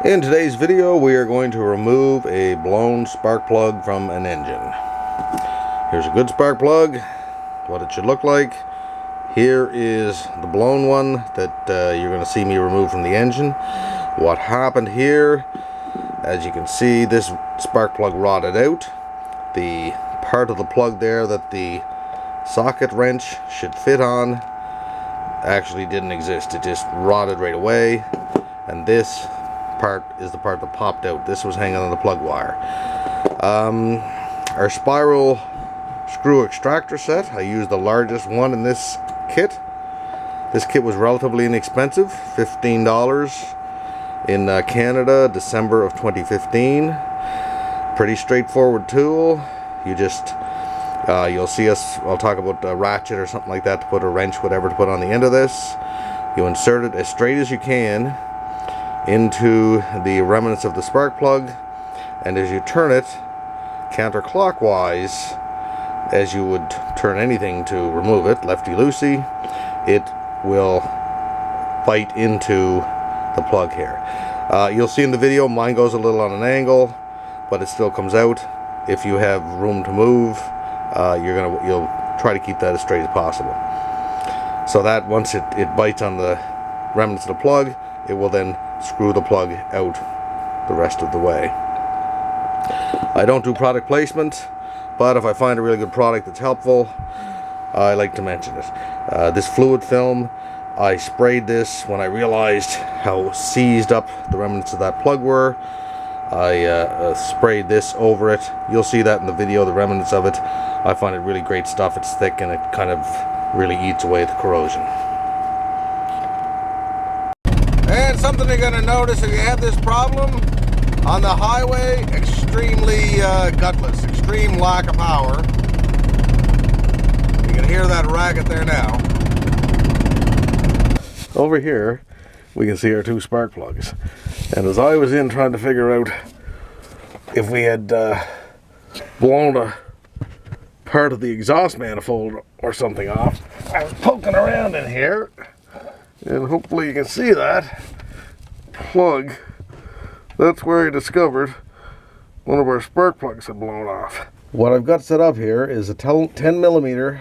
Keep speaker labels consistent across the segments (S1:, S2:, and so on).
S1: In today's video, we are going to remove a blown spark plug from an engine. Here's a good spark plug, what it should look like. Here is the blown one that you're going to see me remove from the engine. What happened here, as you can see, this spark plug rotted out. The part of the plug there that the socket wrench should fit on actually didn't exist. It just rotted right away, and this part is the part that popped out. This was hanging on the plug wire. Our spiral screw extractor set, I used the largest one in this kit. This kit was relatively inexpensive, $15 in Canada, December of 2015. Pretty straightforward tool. You just you'll see us, I'll talk about a ratchet or something like that to put a wrench, whatever, to put on the end of this. You insert it as straight as you can into the remnants of the spark plug, and as you turn it counterclockwise, as you would turn anything to remove it, lefty-loosey, it will bite into the plug here. You'll see in the video mine goes a little on an angle, but it still comes out. If you have room to move, you'll try to keep that as straight as possible, so that once it bites on the remnants of the plug, it will then screw the plug out the rest of the way. I don't do product placement, but if I find a really good product that's helpful, I like to mention it. This fluid film, I sprayed this when I realized how seized up the remnants of that plug were. I sprayed this over it. You'll see that in the video, the remnants of it. I find it really great stuff. It's thick and it kind of really eats away the corrosion. And something you're going to notice if you have this problem on the highway, extremely gutless, extreme lack of power. You can hear that racket there now. Over here we can see our two spark plugs, and as I was in trying to figure out if we had blown a part of the exhaust manifold or something off, I was poking around in here, and hopefully you can see that plug. That's where I discovered one of our spark plugs had blown off. What I've got set up here is a 10mm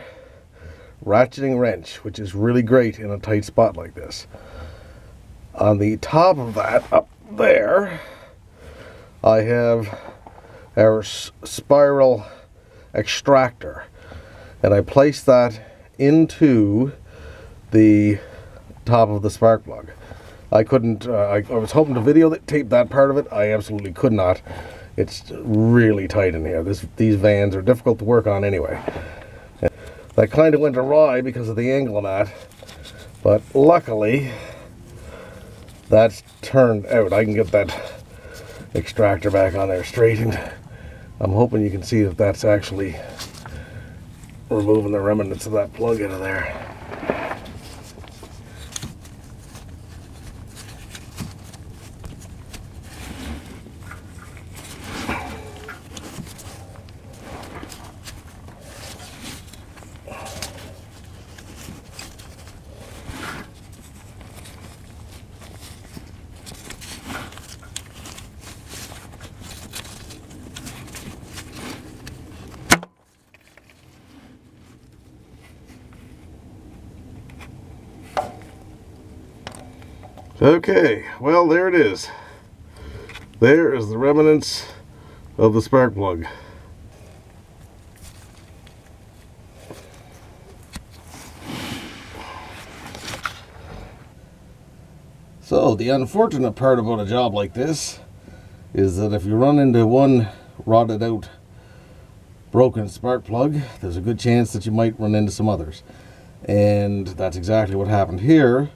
S1: ratcheting wrench, which is really great in a tight spot like this. On the top of that, up there, I have our spiral extractor, and I placed that into the top of the spark plug. I couldn't, I was hoping to videotape that part of it. I absolutely could not. It's really tight in here. These vans are difficult to work on anyway. That kind of went awry because of the angle on that, but luckily that's turned out. I can get that extractor back on there straight, and I'm hoping you can see that that's actually removing the remnants of that plug out of there. Okay, well, there it is. There is the remnants of the spark plug. So the unfortunate part about a job like this is that if you run into one rotted out broken spark plug, there's a good chance that you might run into some others. And that's exactly what happened here.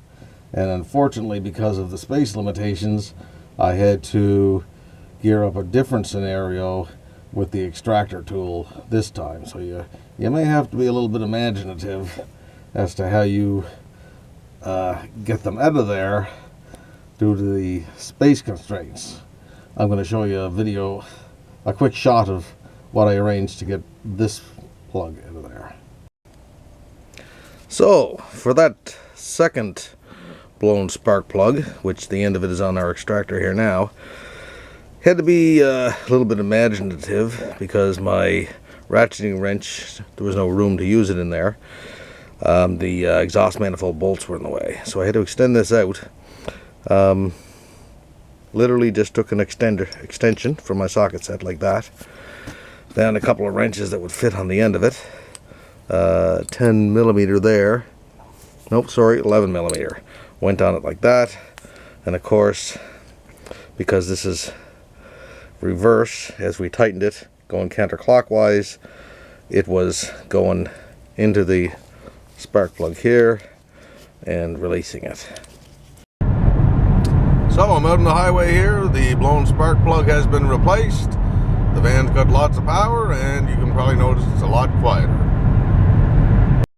S1: And unfortunately, because of the space limitations, I had to gear up a different scenario with the extractor tool this time. So you may have to be a little bit imaginative as to how you get them out of there due to the space constraints. I'm going to show you a quick shot of what I arranged to get this plug out of there. So for that second blown spark plug, which the end of it is on our extractor here now. Had to be a little bit imaginative because my ratcheting wrench, there was no room to use it in there. The exhaust manifold bolts were in the way, so I had to extend this out. Literally just took an extension from my socket set like that. Then a couple of wrenches that would fit on the end of it. 10 millimeter there. Nope, sorry, 11 millimeter. Went on it like that. And of course, because this is reverse, as we tightened it, going counterclockwise, it was going into the spark plug here and releasing it. So I'm out on the highway here. The blown spark plug has been replaced. The van's got lots of power, and you can probably notice it's a lot quieter.